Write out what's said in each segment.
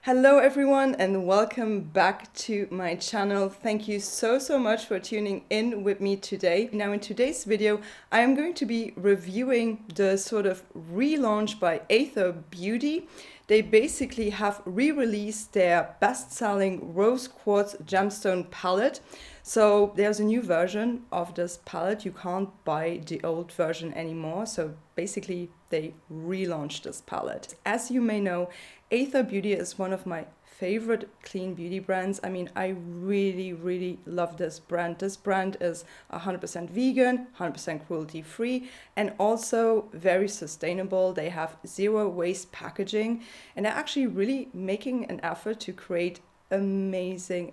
Hello everyone and welcome back to my channel. Thank you so much for tuning in with me today. Now in today's video I am going to be reviewing the sort of relaunch by ATHR Beauty. They basically have re-released their best-selling Rose Quartz Gemstone palette. So there's a new version of this palette. You can't buy the old version anymore. So basically they relaunched this palette. As you may know, ATHR Beauty is one of my favorite clean beauty brands. I mean, I really love this brand. This brand is 100% vegan, 100% cruelty free, and also very sustainable. They have zero waste packaging, and they're actually really making an effort to create amazing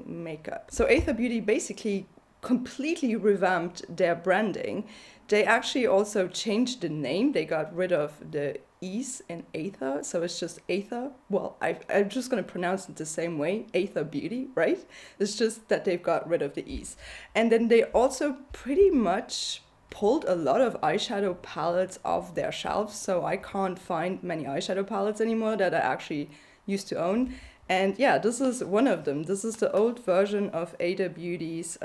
makeup. So ATHR Beauty basically completely revamped their branding. They actually also changed the name. They got rid of the E's in ATHR, so it's just ATHR. Well, I'm just going to pronounce it the same way, ATHR Beauty, right? It's just that they've got rid of the E's. And then they also pretty much pulled a lot of eyeshadow palettes off their shelves, so I can't find many eyeshadow palettes anymore that I actually used to own. And yeah, this is one of them. This is the old version of ATHR Beauty's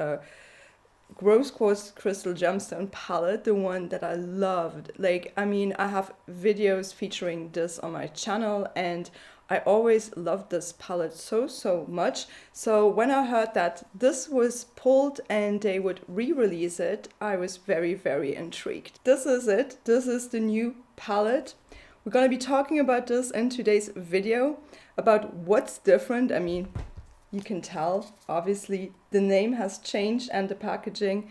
Rose Quartz Crystal Gemstone palette, the one that I loved. Like, I mean, I have videos featuring this on my channel and I always loved this palette so much. So when I heard that this was pulled and they would re-release it, I was very intrigued. This is it. This is the new palette. We're going to be talking about this in today's video, about what's different. I mean, you can tell, obviously, the name has changed and the packaging,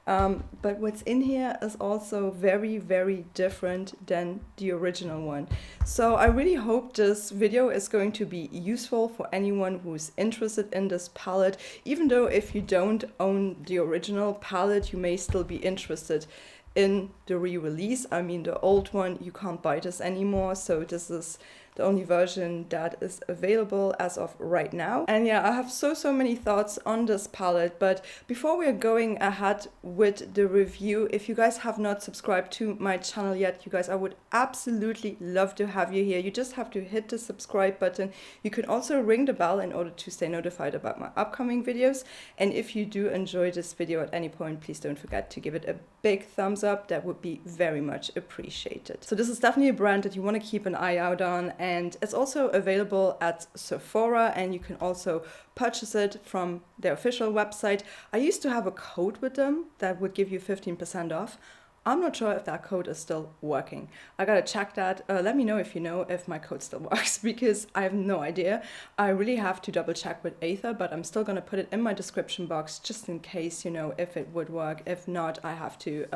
but what's in here is also very different than the original one. So I really hope this video is going to be useful for anyone who's interested in this palette. Even though if you don't own the original palette, you may still be interested in the re-release. I mean, the old one, you can't buy this anymore, so this is the only version that is available as of right now. And yeah, I have so many thoughts on this palette, but before we're going ahead with the review, if you guys have not subscribed to my channel yet, you guys, I would absolutely love to have you here. You just have to hit the subscribe button. You can also ring the bell in order to stay notified about my upcoming videos. And if you do enjoy this video at any point, please don't forget to give it a big thumbs up. That would be very much appreciated. So this is definitely a brand that you want to keep an eye out on, and it's also available at Sephora, and you can also purchase it from their official website. I used to have a code with them that would give you 15% off. I'm not sure if that code is still working. I gotta check that. Let me know if you know if my code still works, because I have no idea. I really have to double check with ATHR, but I'm still gonna put it in my description box just in case, you know, if it would work. If not, I have to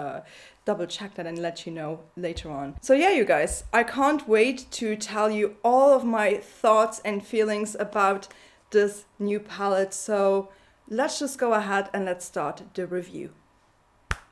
double check that and let you know later on. So yeah, you guys, I can't wait to tell you all of my thoughts and feelings about this new palette. So let's just go ahead and let's start the review.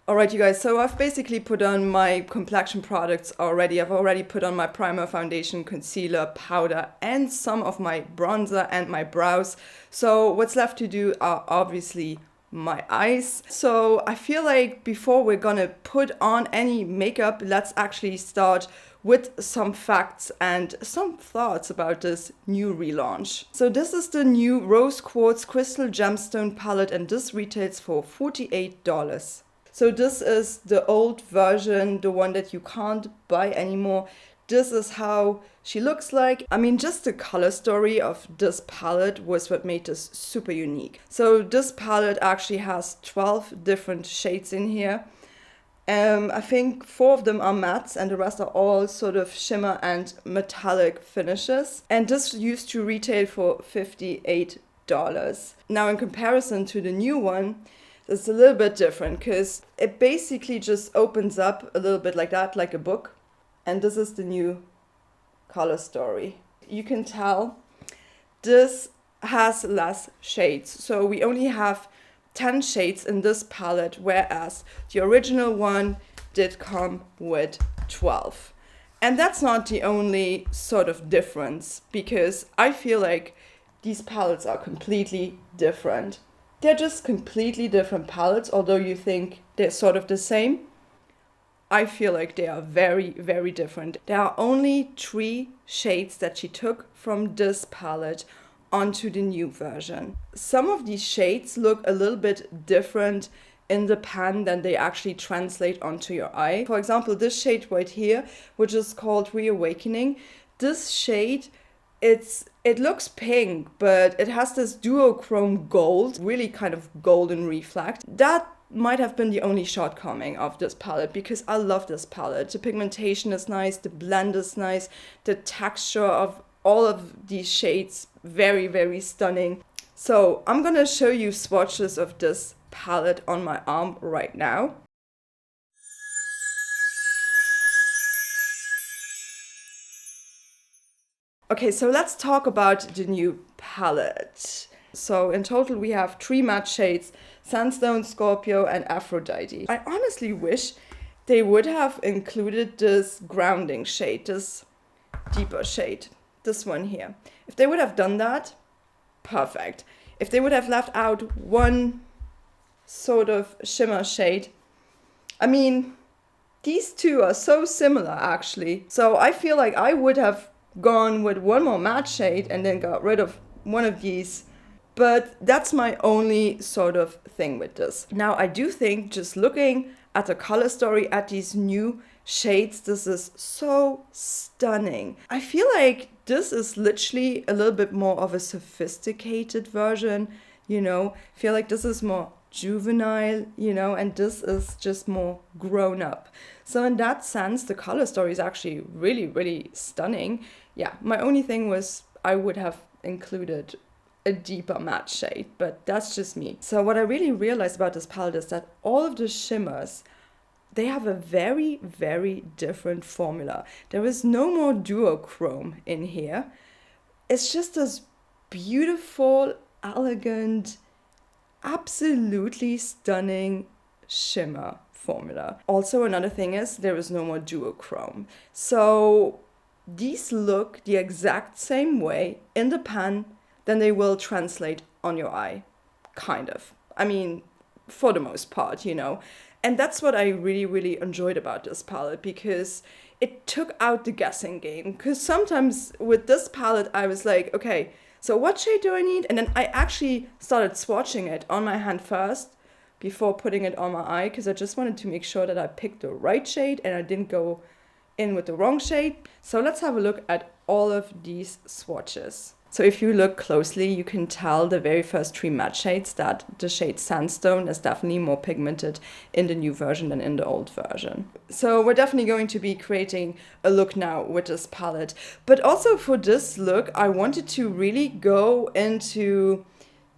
Alright you guys, so I've basically put on my complexion products already. I've already put on my primer, foundation, concealer, powder, and some of my bronzer and my brows. So what's left to do are obviously my eyes. So I feel like before we're gonna put on any makeup, let's actually start with some facts and some thoughts about this new relaunch. So this is the new Rose Quartz Crystal Gemstone palette, and this retails for $48. So this is the old version, the one that you can't buy anymore. This is how she looks like. I mean, just the color story of this palette was what made this super unique. So this palette actually has 12 different shades in here. I think 4 of them are mattes and the rest are all sort of shimmer and metallic finishes. And this used to retail for $58. Now in comparison to the new one, it's a little bit different because it basically just opens up a little bit like that, like a book. And this is the new color story. You can tell this has less shades. So we only have 10 shades in this palette, whereas the original one did come with 12. And that's not the only sort of difference, because I feel like these palettes are completely different. They're just completely different palettes, although you think they're sort of the same. I feel like they are very, very different. There are only 3 shades that she took from this palette onto the new version. Some of these shades look a little bit different in the pan than they actually translate onto your eye. For example, this shade right here, which is called Reawakening, this shade, it looks pink, but it has this duochrome gold, really kind of golden reflect. That might have been the only shortcoming of this palette, because I love this palette. The pigmentation is nice, the blend is nice, the texture of all of these shades, very, very stunning. So I'm gonna show you swatches of this palette on my arm right now. Okay, so let's talk about the new palette. So in total we have 3 matte shades: Sandstone, Scorpio, and Aphrodite. I honestly wish they would have included this grounding shade, this deeper shade, this one here. If they would have done that, perfect. If they would have left out one sort of shimmer shade, I mean, these two are so similar actually. So I feel like I would have gone with one more matte shade and then got rid of one of these. But that's my only sort of thing with this. Now, I do think, just looking at the color story, at these new shades, this is so stunning. I feel like this is literally a little bit more of a sophisticated version, you know. I feel like this is more juvenile, you know, and this is just more grown up. So in that sense, the color story is actually really, really stunning. Yeah, my only thing was I would have included a deeper matte shade, but that's just me. So what I really realized about this palette is that all of the shimmers, they have a very, very different formula. There is no more duochrome in here. It's just this beautiful, elegant, absolutely stunning shimmer formula. Also, another thing is there is no more duochrome. So these look the exact same way in the pan, then they will translate on your eye, kind of. I mean, for the most part, you know. And that's what I really, really enjoyed about this palette, because it took out the guessing game. Because sometimes with this palette, I was like, okay, so what shade do I need? And then I actually started swatching it on my hand first before putting it on my eye, because I just wanted to make sure that I picked the right shade and I didn't go in with the wrong shade. So let's have a look at all of these swatches. So if you look closely, you can tell the very first 3 matte shades that the shade Sandstone is definitely more pigmented in the new version than in the old version. So we're definitely going to be creating a look now with this palette. But also for this look, I wanted to really go into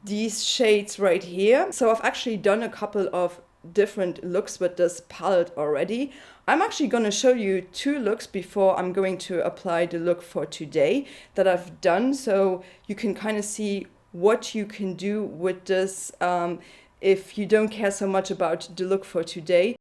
these shades right here. So I've actually done a couple of different looks with this palette already. I'm actually going to show you 2 looks before I'm going to apply the look for today that I've done, so you can kind of see what you can do with this if you don't care so much about the look for today.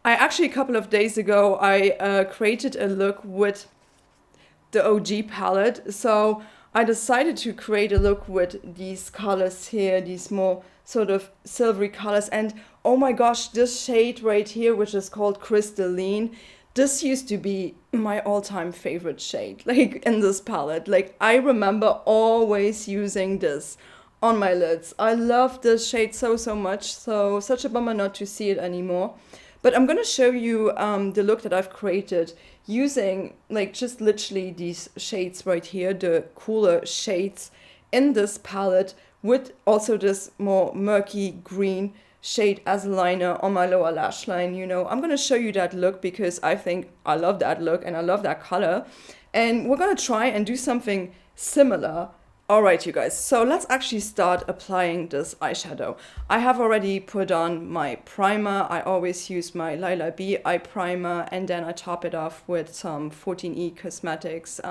I actually, a couple of days ago, I created a look with the OG palette. So I decided to create a look with these colors here, these more sort of silvery colors. And oh my gosh, this shade right here, which is called Crystalline, this used to be my all-time favorite shade, like in this palette. Like I remember always using this on my lids. I love this shade so much, so such a bummer not to see it anymore. But I'm gonna show you the look that I've created using like just literally these shades right here, the cooler shades in this palette, with also this more murky green shade as a liner on my lower lash line. You know, I'm gonna show you that look because I think I love that look and I love that color. And we're gonna try and do something similar. All right, you guys, so let's actually start applying this eyeshadow. I have already put on my primer. I always use my Lila B eye primer, and then I top it off with some 14E Cosmetics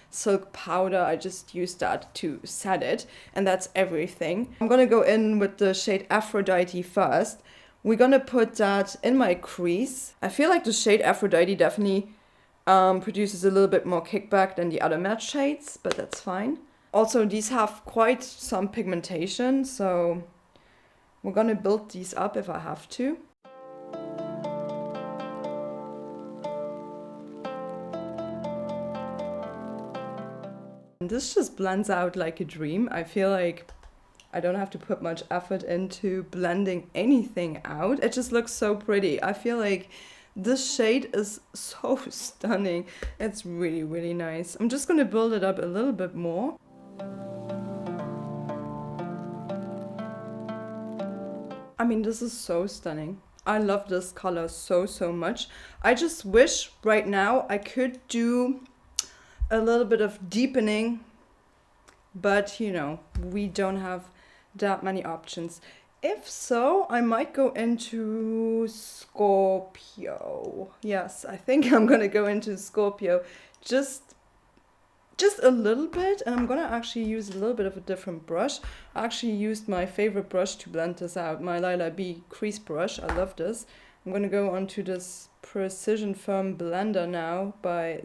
silk powder. I just use that to set it, and that's everything. I'm gonna go in with the shade Aphrodite first. We're gonna put that in my crease. I feel like the shade Aphrodite definitely produces a little bit more kickback than the other matte shades, but that's fine. Also, these have quite some pigmentation, so we're gonna build these up if I have to. And this just blends out like a dream. I feel like I don't have to put much effort into blending anything out. It just looks so pretty. I feel like this shade is so stunning. It's really nice. I'm just gonna build it up a little bit more. I mean, this is so stunning. I love this color so much. I just wish right now I could do a little bit of deepening, but you know, we don't have that many options. If so, I might go into Scorpio. Yes, I think I'm gonna go into Scorpio. Just a little bit, and I'm gonna actually use a little bit of a different brush. I actually used my favorite brush to blend this out, my Lila B crease brush. I love this. I'm gonna go onto this Precision Firm blender now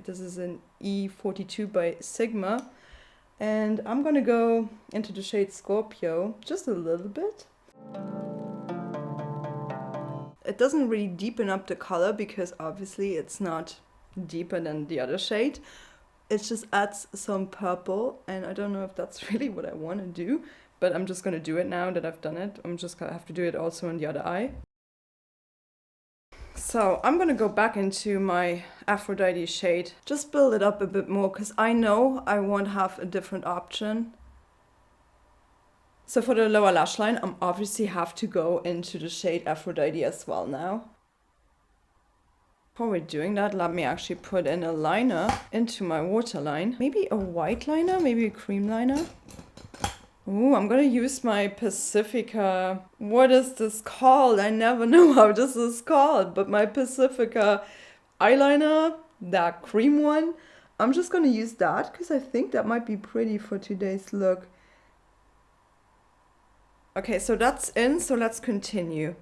this is an E42 by Sigma, and I'm gonna go into the shade Scorpio just a little bit. It doesn't really deepen up the color because obviously it's not deeper than the other shade. It just adds some purple, and I don't know if that's really what I want to do, but I'm just going to do it now that I've done it. I'm just going to have to do it also in the other eye. So I'm going to go back into my Aphrodite shade, just build it up a bit more because I know I won't have a different option. So for the lower lash line, I obviously have to go into the shade Aphrodite as well now. Before we're doing that, let me actually put in a liner into my waterline. Maybe a white liner, maybe a cream liner. Ooh, I'm gonna use my Pacifica. What is this called? I never know how this is called, but my Pacifica eyeliner, that cream one. I'm just gonna use that because I think that might be pretty for today's look. Okay, so that's in, so let's continue.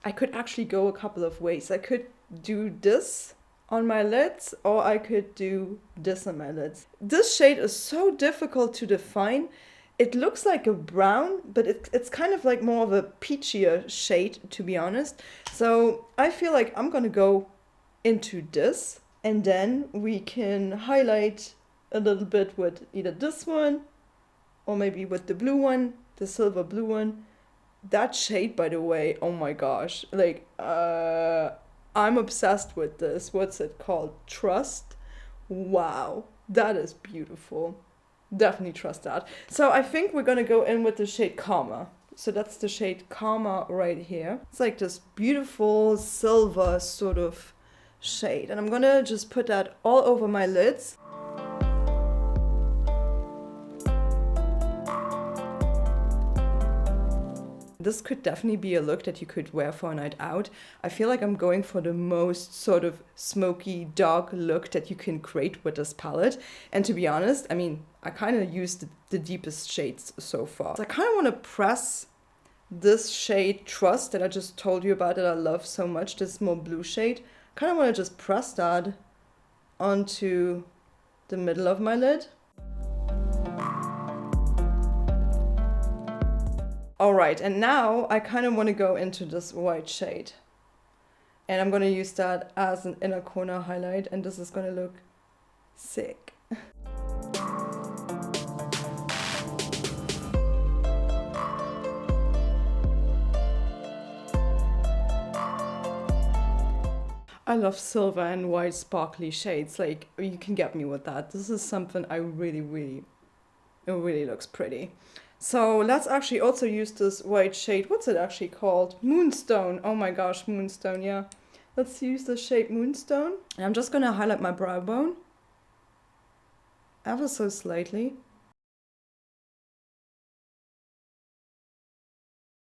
I could actually go a couple of ways. I could do this on my lids, or I could do this on my lids. This shade is so difficult to define. It looks like a brown, but it's kind of like more of a peachier shade, to be honest. So I feel like I'm gonna go into this, and then we can highlight a little bit with either this one, or maybe with the blue one, the silver blue one. That shade, by the way, oh my gosh, like, I'm obsessed with this. What's it called? Trust? Wow, that is beautiful. Definitely trust that. So I think we're gonna go in with the shade Karma. So that's the shade Karma right here. It's like this beautiful silver sort of shade. And I'm gonna just put that all over my lids. This could definitely be a look that you could wear for a night out. I feel like I'm going for the most sort of smoky, dark look that you can create with this palette. And to be honest, I mean, I kind of used the deepest shades so far. So I kind of want to press this shade Trust that I just told you about that I love so much, this more blue shade. I kind of want to just press that onto the middle of my lid. Alright, and now I kind of want to go into this white shade. And I'm going to use that as an inner corner highlight, and this is going to look sick. I love silver and white sparkly shades, like you can get me with that. This is something I really, it really looks pretty. So let's actually also use this white shade. What's it actually called? Moonstone. Oh my gosh, Moonstone, yeah. Let's use the shade Moonstone. And I'm just gonna highlight my brow bone ever so slightly.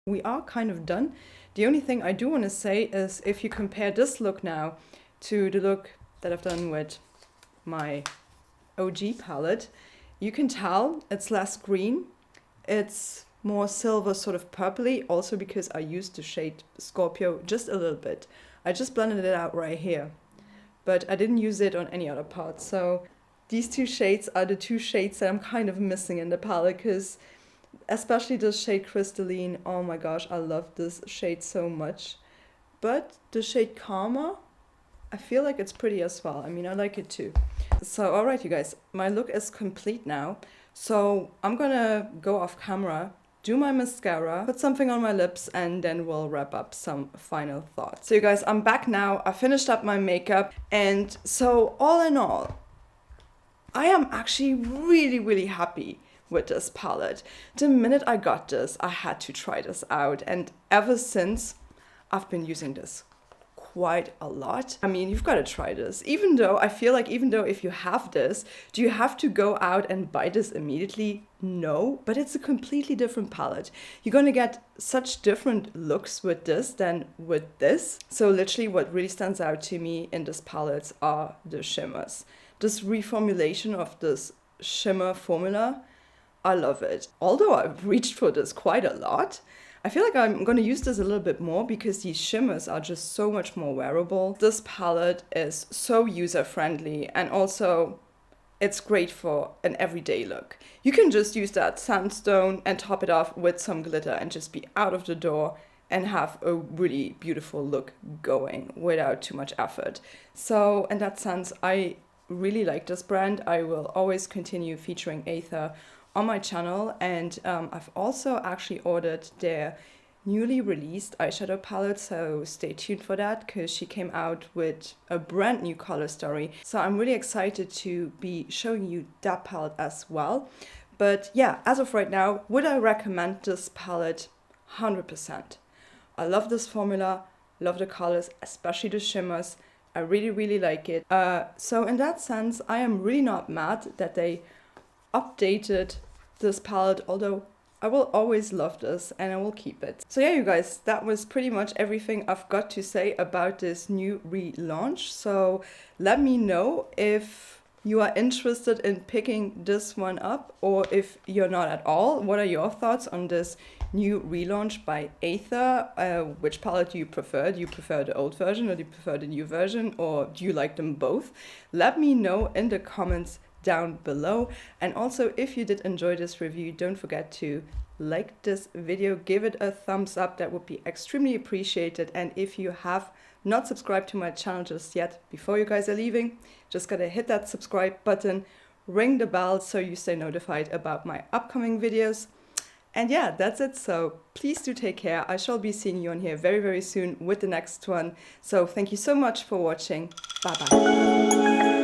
We are kind of done. The only thing I do want to say is if you compare this look now to the look that I've done with my OG palette, you can tell it's less green. It's more silver, sort of purpley, also because I used the shade Scorpio just a little bit. I just blended it out right here, but I didn't use it on any other part. So these two shades are the two shades that I'm kind of missing in the palette, because especially the shade Crystalline, oh my gosh, I love this shade so much. But the shade Karma, I feel like it's pretty as well. I mean, I like it too. So alright you guys, my look is complete now. So I'm gonna go off camera, do my mascara, put something on my lips, and then we'll wrap up some final thoughts. So you guys, I'm back now. I finished up my makeup, and so all in all, I am actually really happy with this palette. The minute I got this, I had to try this out, and ever since I've been using this quite a lot. I mean, you've got to try this. Even though I feel like if you have this, do you have to go out and buy this immediately? No, but it's a completely different palette. You're gonna get such different looks with this than with this. So literally what really stands out to me in this palette are the shimmers. This reformulation of this shimmer formula, I love it. Although I've reached for this quite a lot, I feel like I'm going to use this a little bit more because these shimmers are just so much more wearable. This palette is so user-friendly, and also it's great for an everyday look. You can just use that sandstone and top it off with some glitter and just be out of the door and have a really beautiful look going without too much effort. So in that sense, I really like this brand. I will always continue featuring ATHR on my channel, and I've also actually ordered their newly released eyeshadow palette, so stay tuned for that because she came out with a brand new color story. So I'm really excited to be showing you that palette as well. But yeah, as of right now, would I recommend this palette? 100%. I love this formula, love the colors, especially the shimmers. I really like it. So in that sense, I am really not mad that they updated this palette, although I will always love this and I will keep it. So yeah, you guys, that was pretty much everything I've got to say about this new relaunch. So let me know if you are interested in picking this one up, or if you're not at all. What are your thoughts on this new relaunch by ATHR? Which palette do you prefer? Do you prefer the old version, or do you prefer the new version, or do you like them both? Let me know in the comments down below. And also, if you did enjoy this review, don't forget to like this video, give it a thumbs up, that would be extremely appreciated. And if you have not subscribed to my channel just yet, before you guys are leaving, just gotta hit that subscribe button, ring the bell so you stay notified about my upcoming videos. And yeah, that's it. So please do take care. I shall be seeing you on here very soon with the next one. So thank you so much for watching. Bye bye.